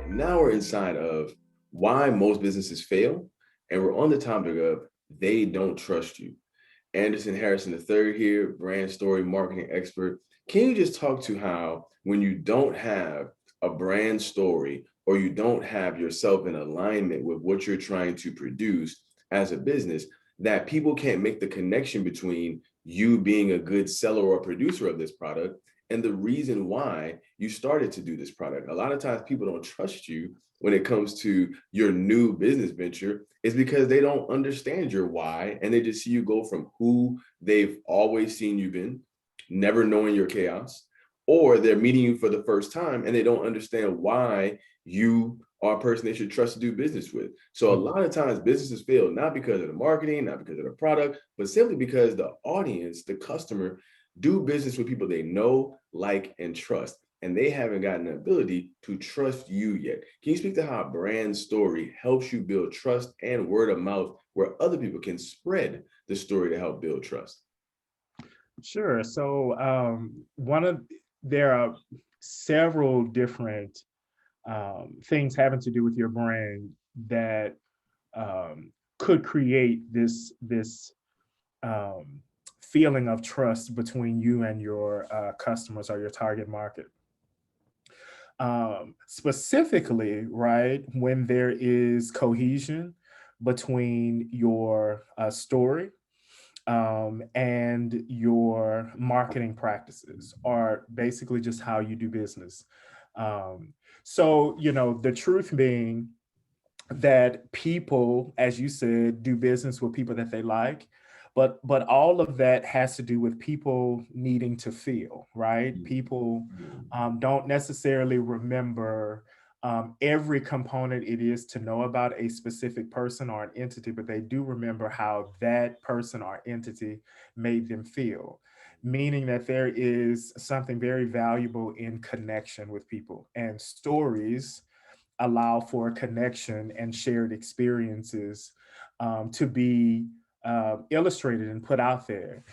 And now we're inside of why most businesses fail. And we're on the topic of they don't trust you. Anderson Harrison III here, brand story marketing expert. Can you just talk to how when you don't have a brand story or you don't have yourself in alignment with what you're trying to produce as a business, that people can't make the connection between you being a good seller or producer of this product and the reason why you started to do this product? A lot of times people don't trust you when it comes to your new business venture is because they don't understand your why and they just see you go from who they've always seen you been, never knowing your chaos, or they're meeting you for the first time and they don't understand why you are a person they should trust to do business with. So a lot of times businesses fail not because of the marketing, not because of the product, but simply because the audience, the customer, do business with people they know, like, and trust, and they haven't gotten the ability to trust you yet. Can you speak to how a brand story helps you build trust and word of mouth where other people can spread the story to help build trust? Sure. So there are several different things having to do with your brand that could create this um, feeling of trust between you and your customers or your target market. Specifically, right, when there is cohesion between your story and your marketing practices, or basically just how you do business. Um, the truth being that people, as you said, do business with people that they like, but all of that has to do with people needing to feel right. People don't necessarily remember every component it is to know about a specific person or an entity, but they do remember how that person or entity made them feel, meaning that there is something very valuable in connection with people, and stories allow for connection and shared experiences to be illustrated and put out there.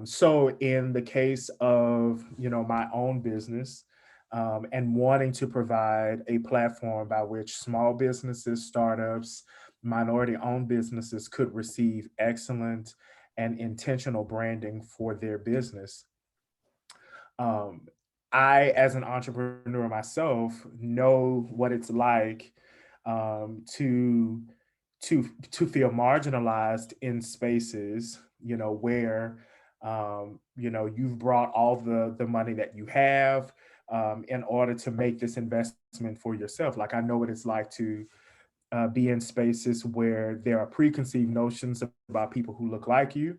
So, in the case of my own business and wanting to provide a platform by which small businesses, startups, minority-owned businesses could receive excellent and intentional branding for their business, um, I, as an entrepreneur myself, know what it's like to feel marginalized in spaces, where you've brought all the money that you have in order to make this investment for yourself. Like, I know what it's like to be in spaces where there are preconceived notions about people who look like you,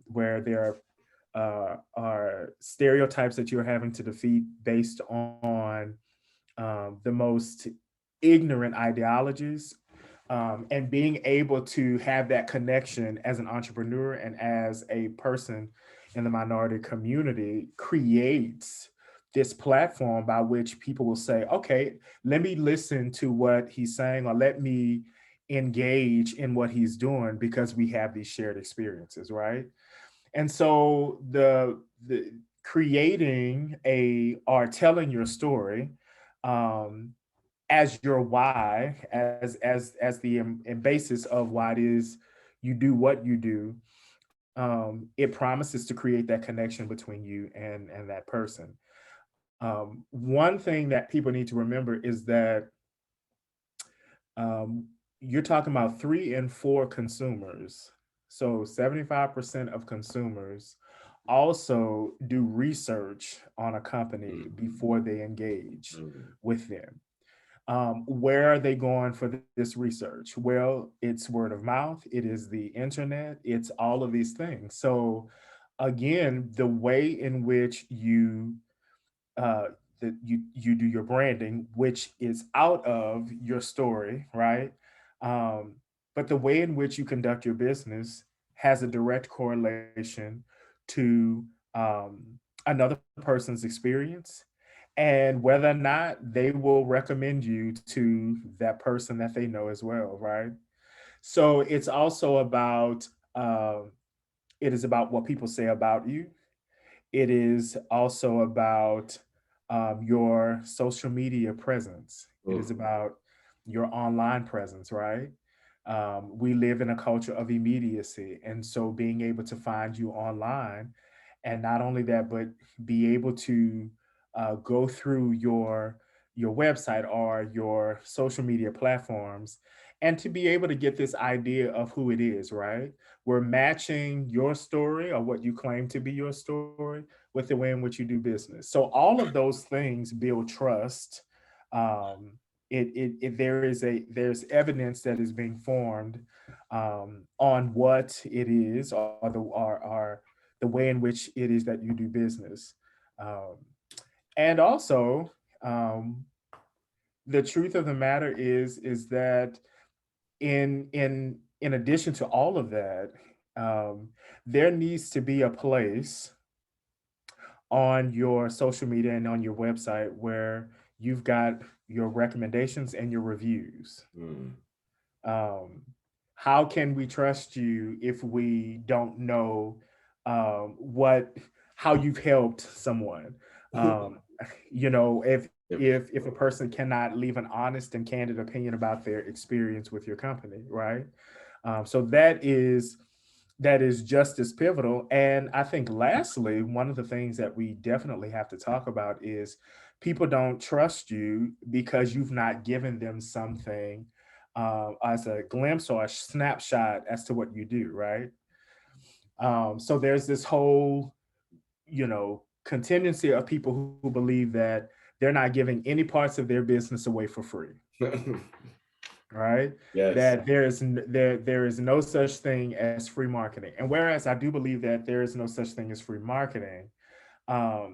where there are stereotypes that you're having to defeat based on the most ignorant ideologies. And being able to have that connection as an entrepreneur and as a person in the minority community creates this platform by which people will say, okay, let me listen to what he's saying, or let me engage in what he's doing because we have these shared experiences, right? And so the creating a or telling your story um, as your why, as the basis of why it is you do what you do, it promises to create that connection between you and that person. One thing that people need to remember is that um, you're talking about 3 in 4 consumers. So 75% of consumers also do research on a company Mhm. before they engage Mhm. with them. Where are they going for this research? Well, it's word of mouth, it is the internet, it's all of these things. So, again, the way in which uh, you do your branding, which is out of your story, right? Um, but the way in which you conduct your business has a direct correlation to another person's experience and whether or not they will recommend you to that person that they know as well, right? So it's also about it is about what people say about you. It is also about your social media presence. It is Mm, about your online presence, right? We live in a culture of immediacy. And so being able to find you online, and not only that, but be able to go through your website or your social media platforms and to be able to get this idea of who it is, right? We're matching your story or what you claim to be your story with the way in which you do business. So all of those things build trust. Um, there is there's evidence that is being formed on what it is or the way in which it is that you do business. Um, and also, um, the truth of the matter is that in addition to all of that, there needs to be a place on your social media and on your website where you've got your recommendations and your reviews. mm. Um, how can we trust you if we don't know what how you've helped someone? Um, Yep. if a person cannot leave an honest and candid opinion about their experience with your company, right? So that is just as pivotal. And I think lastly, one of the things that we definitely have to talk about is people don't trust you because you've not given them something as a glimpse or a snapshot as to what you do, right? So there's this whole, contingency of people who believe that they're not giving any parts of their business away for free, right? Yes. That there is no such thing as free marketing. And whereas I do believe that there is no such thing as free marketing,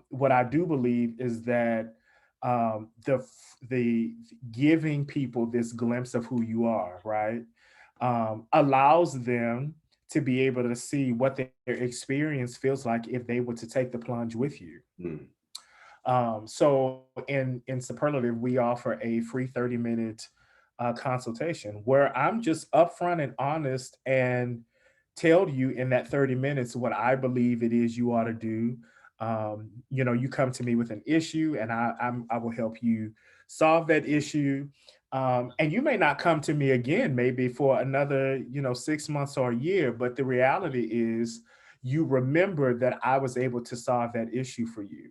what I do believe is that the giving people this glimpse of who you are, right, allows them to be able to see what their experience feels like if they were to take the plunge with you. Mm, So in Superlative, we offer a free 30-minute consultation where I'm just upfront and honest and tell you in that 30 minutes what I believe it is you ought to do. You come to me with an issue, and I will help you solve that issue. And you may not come to me again, maybe for another 6 months or a year. But the reality is, you remember that I was able to solve that issue for you.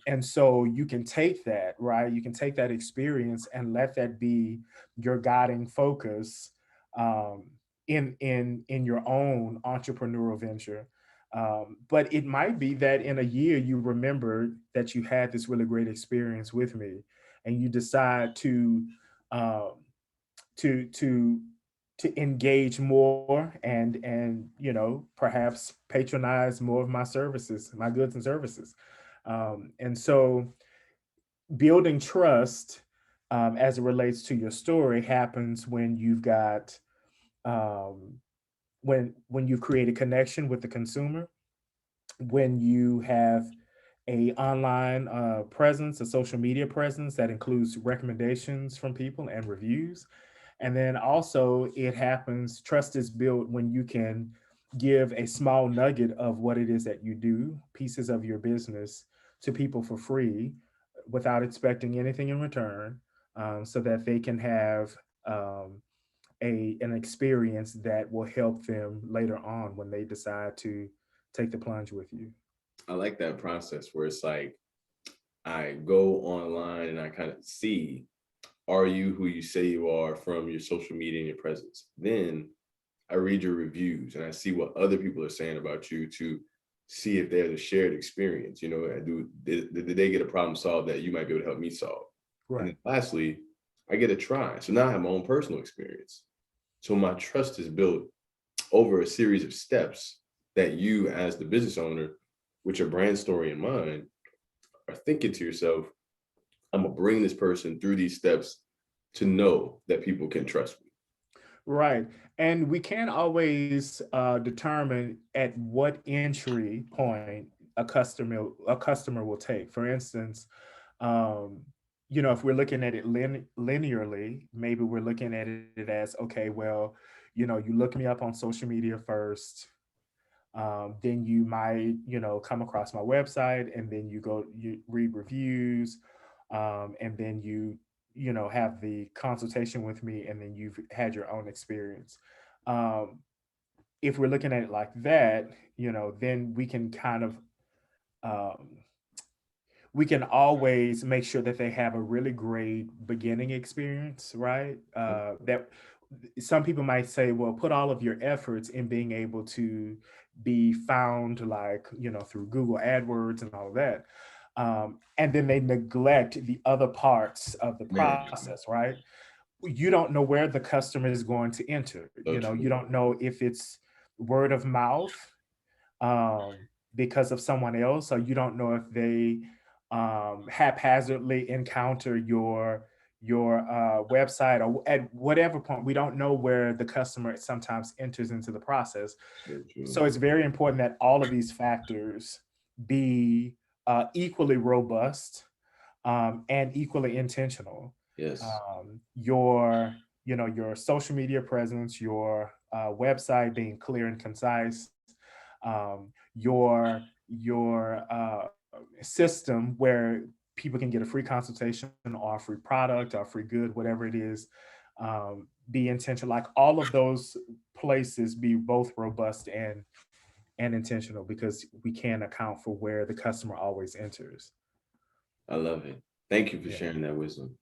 And so you can take that, right? You can take that experience and let that be your guiding focus um, in your own entrepreneurial venture. But it might be that in a year you remember that you had this really great experience with me, and you decide um, to to engage more and perhaps patronize more of my services, my goods and services. And so building trust as it relates to your story happens when you've got um, when you've created connection with the consumer, when you have a online presence, a social media presence that includes recommendations from people and reviews. And then also it happens, trust is built when you can give a small nugget of what it is that you do, pieces of your business, to people for free without expecting anything in return, so that they can have an experience that will help them later on when they decide to take the plunge with you. I like that process where it's like I go online and I kind of see, are you who you say you are from your social media and your presence? Then I read your reviews and I see what other people are saying about you to see if there's a shared experience. Did they get a problem solved that you might be able to help me solve? And Right. then lastly, I get a try. So now I have my own personal experience. So my trust is built over a series of steps that you, as the business owner, with your brand story in mind, are thinking to yourself, I'm gonna bring this person through these steps to know that people can trust me. Right. And we can't always determine at what entry point a customer will take. For instance, um, if we're looking at it linearly, maybe we're looking at it as, okay, well, you look me up on social media first. Then you might, come across my website, and then you read reviews, and then you have the consultation with me, and then you've had your own experience. Um, if we're looking at it like that, then um, we can always make sure that they have a really great beginning experience, right? That some people might say, well, put all of your efforts in being able to be found, like, through Google AdWords and all of that. And then they neglect the other parts of the Man, process, right? You don't know where the customer is going to enter. so You true. don't know if it's word of mouth, because of someone else, or you don't know if they haphazardly encounter your website, or at whatever point. We don't know where the customer sometimes enters into the process. So true. So it's very important that all of these factors be equally robust, and equally intentional. Yes. Your social media presence, your website being clear and concise, your system where people can get a free consultation or a free product or a free good, whatever it is, be intentional. Like, all of those places be both robust and intentional, because we can't account for where the customer always enters. I love it. Thank you for Yeah. sharing that wisdom.